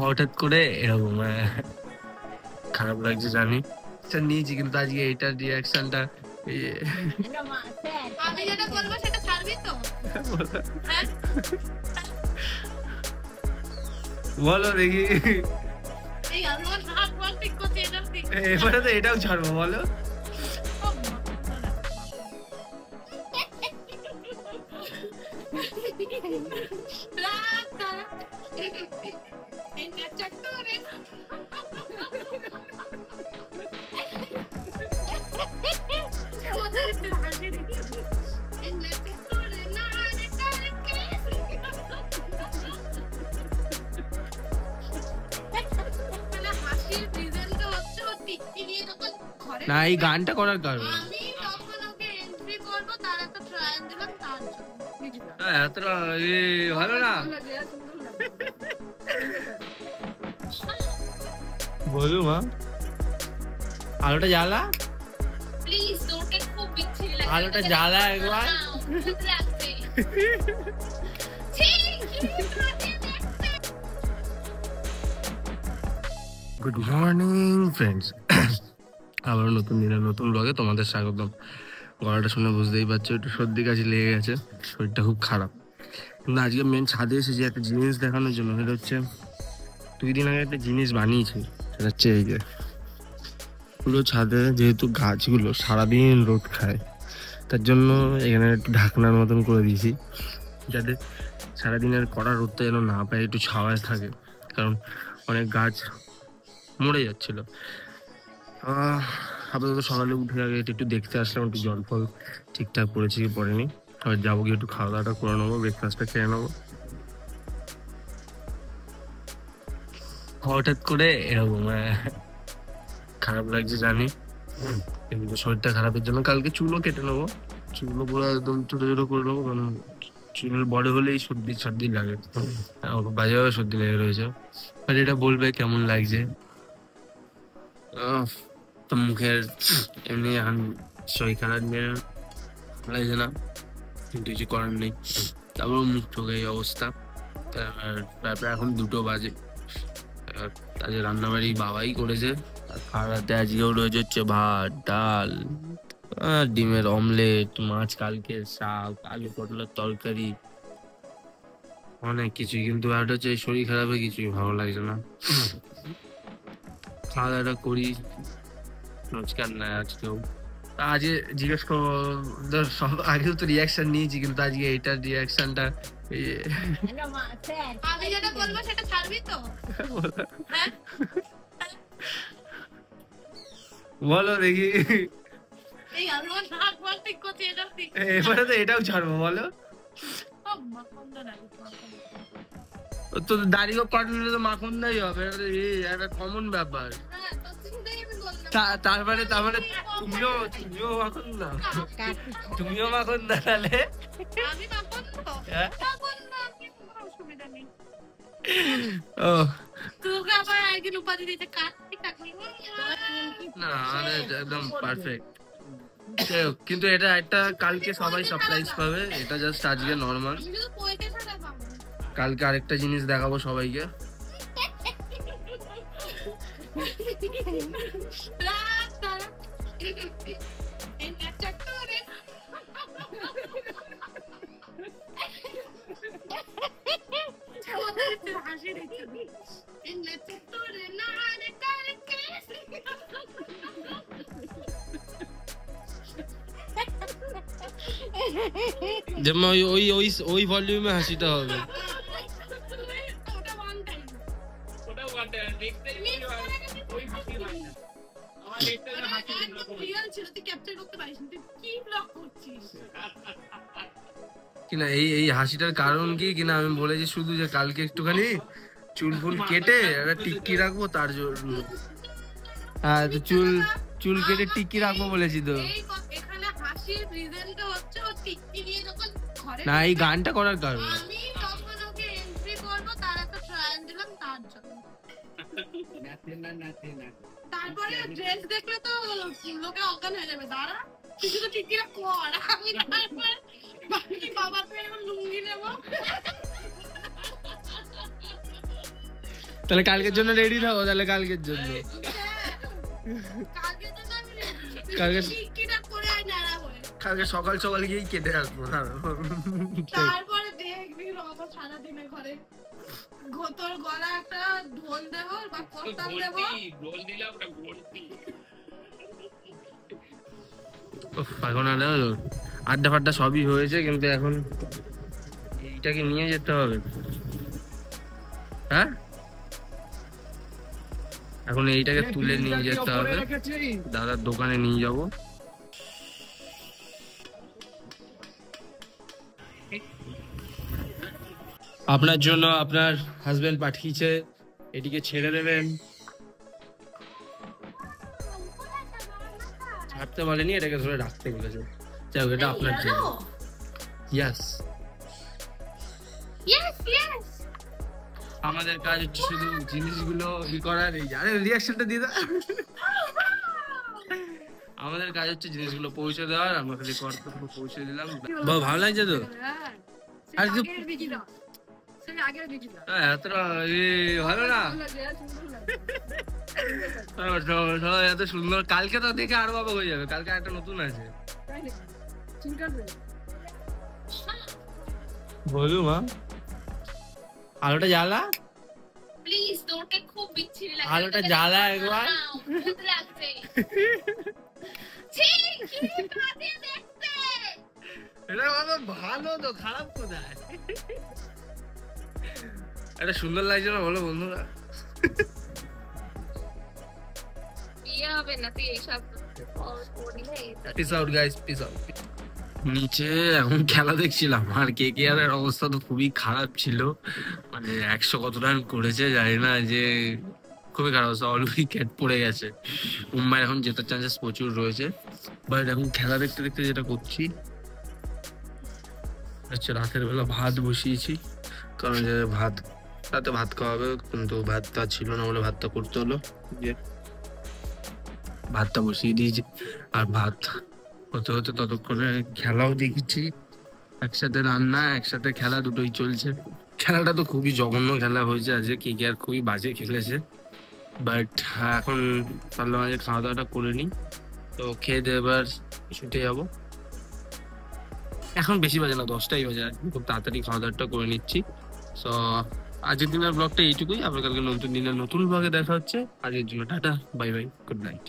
হঠাৎ করে এরকম খারাপ লাগছে জানি, নিয়েছি কিন্তু আজকে এইটার রিয়াকশনটা আমি যেটা বলবো সেটা ছাড়বি তো? হ্যাঁ বলো দেখি। এই আমার হাত মার ঠিক করতে এটা ঠিক এবারে তো এটাও ছাড়বো, বলো। না, এই গানটা করার কারণ আমি তখন ওকে এন্ট্রি করবো, তার একটা ট্রায়াল দিলাম তার জন্য। এতটা ভালো না বলু মা, আলোটা জ্বালা, প্লিজ তোকে খুব বিচ্ছিরি লাগে। আলোটা জ্বালা একবার। গুড মর্নিং ফ্রেন্ডস, আবার নতুন দিনে নতুন ব্লগে তোমাদের স্বাগতম। গলাটা শুনে বুঝতেই পারছো একটু সর্দি কাশি লেগে গেছে, শরীরটা খুব খারাপ। কিন্তু আজকে মেন ছাদে এসেছি একটা জিনিস দেখানোর জন্য। সেটা হচ্ছে 2 দিন আগে একটা জিনিস বানিয়েছি, সেটা হচ্ছে এই যে পুরো ছাদে যেহেতু গাছগুলো সারাদিন রোদ খায়, তার জন্য এখানে একটু ঢাকনার মতন করে দিয়েছি, যাতে সারাদিনের কড়া রোদটা যেন না পায়, একটু ছাওয়ায় থাকে, কারণ অনেক গাছ মরে যাচ্ছিল। আপাতত সকালে উঠে আগে একটু দেখতে আসলাম, একটু জল ফল ঠিকঠাক পড়েছে কি পড়েনি। এবার যাবো গিয়ে একটু খাওয়া দাওয়াটা করে নেবো, ব্রেকফাস্টটা খেয়ে নেবো। হঠাৎ করে এরকম খারাপ লাগছে জানি, কিন্তু শরীরটা খারাপের জন্য কালকে চুলও কেটে নেবো। চুলও পুরো একদম ছোট ছোট করে নেবো, কারণ চুল বড় হলেই সর্দি সর্দি লাগে, বাজেভাবে সর্দি লেগে রয়েছে। আর এটা বলবে কেমন লাগছে। তো মুখের এমনি এখন শরীর খারাপ নিয়ে লাগছে না, কিন্তু কিছু করার নেই। তারপর মুখ চোখে এই অবস্থা। তারপরে এখন 2টো বাজে, আজকে রান্নাবাড়ি বাবাই করেছে। আর খাওয়াতে আজকেও রয়েছে হচ্ছে ভাত, ডাল, ডিমের অমলেট, মাছ কালকে, শাক, আলু পটলের তরকারি, অনেক কিছুই। কিন্তু আর হচ্ছে এই শরীর খারাপে কিছুই ভালো লাগছে না। খাওয়া দাওয়াটা করি, রোজকার নাই আজকেও। আজকে জিজ্ঞেস করবো, সব আগেও তো রিয়াকশন নিয়েছি, কিন্তু আজকে এইটার রিয়াকশনটা আমি যেটা বলবো সেটা ছাড়বি তো? হ্যাঁ বলো দেখি। এই আমার হাত মার ঠিক করতে এটা ঠিক এবারে তো এটাও ছাড়বো, বলো। তো দাড়িও কাটলে তো মাখন দাই হবে, একটা কমন ব্যাপার। তারপরে তুমিও মাখন দাও, তুমিও মাখন দাও তাহলে। আমি মাখন তো মাখন না, আমি কোনো অসুবিধা নেই। ও তোকে আবার একদিন উপাধি দিতে কাটতি কাটবি না, একদম পারফেক্ট। কিন্তু এটা একটা কালকে সবাই সারপ্রাইজ পাবে, এটা জাস্ট আজকে নরমাল। কালকে আরেকটা জিনিস দেখাবো সবাইকে। যেমন ওই ওই ওই ভলিউমে হাসিটা হবে। কিনা এই হাসিটার কারণ কি কিনা আমি বলেছি শুধু যে কালকে একটুখানি চুল ফুল কেটে একটা টিক্কি রাখবো তার জন্য। হ্যাঁ, তো চুল কেটে টিক্কি রাখবো বলেছি তো। না, এই গানটা করার কারণ আমি তখন ওকে এন্ট্রি করবো, তার একটা ট্রায়াল দিলাম তার জন্য। তারপরে ড্রেস দেখলে তো লোকে অজ্ঞান হয়ে যাবে। দাঁড়া, তুই শুধু টিকিরা কর, আমি তারপর বাকি বাবা তো এখন লুঙ্গি নেব। তাহলে কালকের জন্য রেডি থাকো, তাহলে কালকের জন্য। কালকে তো আমি কালকে কিটা করে আই নাড়া হয়ে। কালকে সকাল সকাল গিয়েই কেটে আসবো। তারপরে দেখবি বাবা সারা দিনে ঘরে তোর গলা একটা ঢোল দেবো বা করতাল দেবো। এখন আড্ডা ফাড্ডা সবই হয়েছে, কিন্তু এখন এইটাকে নিয়ে যেতে হবে। হ্যাঁ, এখন এইটাকে তুলে নিয়ে যেতে হবে, দাদার দোকানে নিয়ে যাব। আপনার জন্য আপনার হাজবেন্ড পাঠিয়েছে, এটিকে ছেড়ে দেবেন। ছাড়তে বলেনি, এটাকে ধরে রাখতে বলেছে। যাই হোক, এটা আপনার জন্য। ইয়েস, আমাদের কাজ হচ্ছে শুধু জিনিসগুলো করার। এই আরে রিয়াকশনটা দিয়ে দাও। আমাদের কাজ হচ্ছে জিনিসগুলো পৌঁছে দেওয়ার, আমরা খালি কর্তব্য পৌঁছে দিলাম। ভালো লাগছে তো? আর এতটা ভালো না, এত সুন্দর। কালকে তো দেখে আরো বাবা হয়ে যাবে, কালকে একটা নতুন আছে। বলু মা, আলোটা জ্বালা, প্লিজ। তোকে খুব বিচ্ছিরি লাগে, আলোটা জ্বালা একবার। ভূত লাগছে। ছি, কি বাজে দেখতে। এটা বাবা ভালো তো, খারাপ কোথায়? এটা সুন্দর লাগছে না বলো বন্ধুরা? বিয়ে হবে না তুই এইসব piece out guys, piece out. নিচে এখন খেলা দেখছিলাম, আর KKR এর অবস্থা তো খুবই খারাপ ছিল। মানে 100 কত রান করেছে জানি না, যে খুবই খারাপ অবস্থা, অল উইকেট পড়ে গেছে। মুম্বাই এখন জেতার চান্সেস প্রচুর রয়েছে। বাট এখন খেলা দেখতে দেখতে যেটা করছি হচ্ছে, রাতের বেলা ভাত বসিয়েছি, কারণ যে রাতে ভাত খাওয়া হবে, কিন্তু ভাতটা ছিল না বলে ভাতটা করতে হলো। যে ভাতটা বসিয়ে দিয়েছি, আর ভাত হতে হতে ততক্ষণে খেলাও দেখেছি। একসাথে রান্না, একসাথে খেলা, দুটোই চলছে। খেলাটা তো খুবই জঘন্য খেলা হয়েছে আজকে, KKR খুবই বাজে খেলেছে। বাট এখন পারলাম আজকে খাওয়া দাওয়াটা করে নিই, তো খেয়ে দিয়ে এবার ছুটে যাবো। এখন বেশি বাজে না, 10টাই বাজে, আর খুব তাড়াতাড়ি খাওয়া দাওয়াটা করে নিচ্ছি। সো আজকের দিনের ব্লগটা এইটুকুই। আবার কালকে নতুন দিনের নতুন ব্লগে দেখা হচ্ছে। আজকের জন্য tata, bye bye, good night.